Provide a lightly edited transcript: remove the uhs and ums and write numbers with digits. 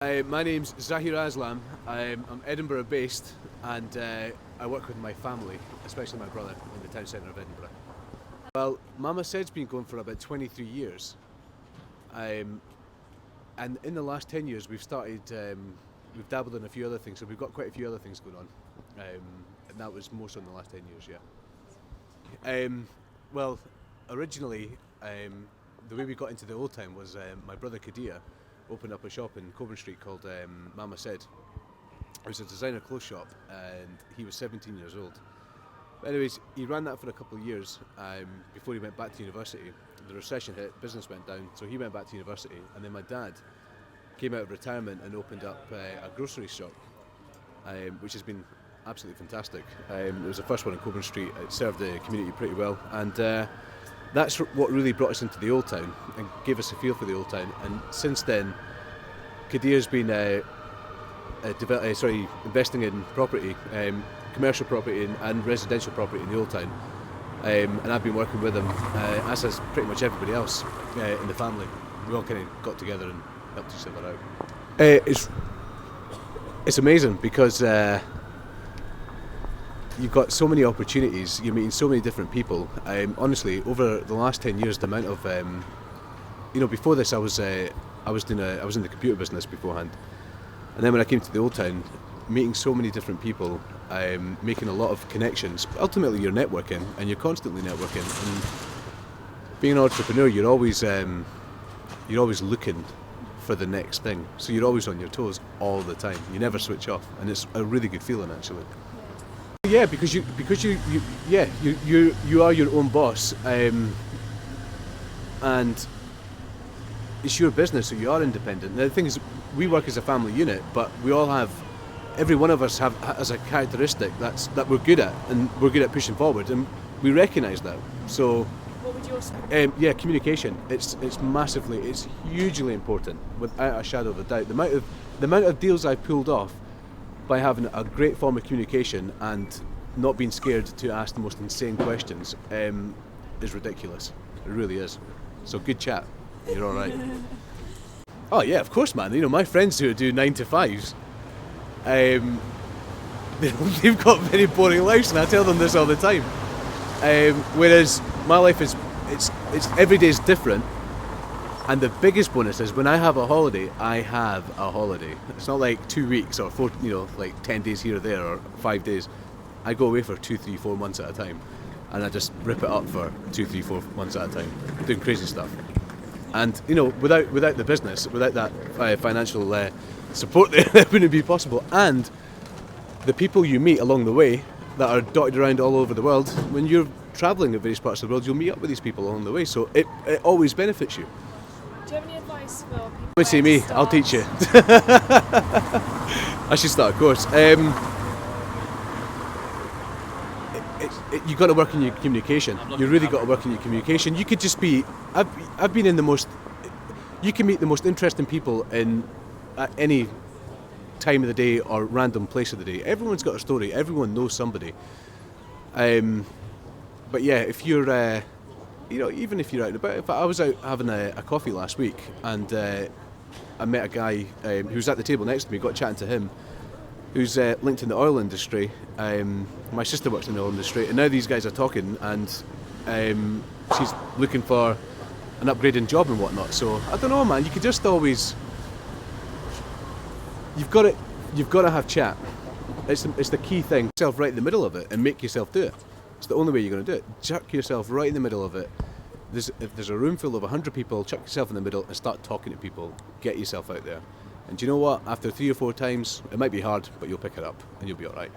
My name's Zaheer Aslam. I'm Edinburgh based and I work with my family, especially my brother, in the town centre of Edinburgh. Well, Mama Said's been going for about 23 years. And in the last 10 years we've dabbled in a few other things, so we've got quite a few other things going on. And that was more so in the last 10 years, yeah. Well, originally, the way we got into the old town was my brother Kadir opened up a shop in Coburn Street called Mama Said. It was a designer clothes shop and he was 17 years old. But anyways, he ran that for a couple of years before he went back to university. The recession hit, business went down, so he went back to university, and then my dad came out of retirement and opened up a grocery shop, which has been absolutely fantastic. It was the first one in Coburn Street. It served the community pretty well, and that's what really brought us into the old town and gave us a feel for the old town. And since then, Kadir's been investing in property, commercial property and residential property in the old town. And I've been working with him, as has pretty much everybody else in the family. We all kind of got together and helped each other out. It's amazing because you've got so many opportunities. You're meeting so many different people. Honestly, over the last 10 years, the amount of before this, I was in the computer business beforehand, and then when I came to the old town, meeting so many different people, making a lot of connections. Ultimately, you're networking, and you're constantly networking. And being an entrepreneur, you're always looking for the next thing. So you're always on your toes all the time. You never switch off, and it's a really good feeling actually. Yeah, because you are your own boss, and it's your business, so you are independent. Now, the thing is, we work as a family unit, but every one of us has a characteristic that we're good at, and we're good at pushing forward, and we recognise that. So, what would yours say? Communication. It's hugely important, without a shadow of a doubt. The amount of deals I've pulled off by having a great form of communication and not being scared to ask the most insane questions is ridiculous. It really is. So good chat. You're all right. Oh yeah, of course, man. My friends who do 9 to 5s, they've got very boring lives, and I tell them this all the time. Whereas my life it's every day is different. And the biggest bonus is when I have a holiday, I have a holiday. It's not like 2 weeks or 4, like 10 days here or there or 5 days. I go away for 2, 3, 4 months at a time, and I just rip it up for 2, 3, 4 months at a time, doing crazy stuff. And without the business, without that financial support, that wouldn't be possible. And the people you meet along the way that are dotted around all over the world, when you're travelling in various parts of the world, you'll meet up with these people along the way. So it always benefits you. Do you have any advice for people? Come and see me, I'll teach you. I should start a course. You've got to work on your communication. You really got to work on your communication. You could just be. I've been in the most. You can meet the most interesting people at any time of the day or random place of the day. Everyone's got a story. Everyone knows somebody. But yeah, if you're. Even if you're out and about. If I was out having a coffee last week and I met a guy who was at the table next to me, got chatting to him, who's linked in the oil industry. My sister works in the oil industry, and now these guys are talking, and she's looking for an upgrading job and whatnot. So I don't know, man. You could just always. You've got to have chat. It's the key thing. Put yourself right in the middle of it and make yourself do it. It's the only way you're going to do it. Chuck yourself right in the middle of it. If there's a room full of 100 people, chuck yourself in the middle and start talking to people. Get yourself out there. And do you know what? After 3 or 4 times, it might be hard, but you'll pick it up and you'll be all right.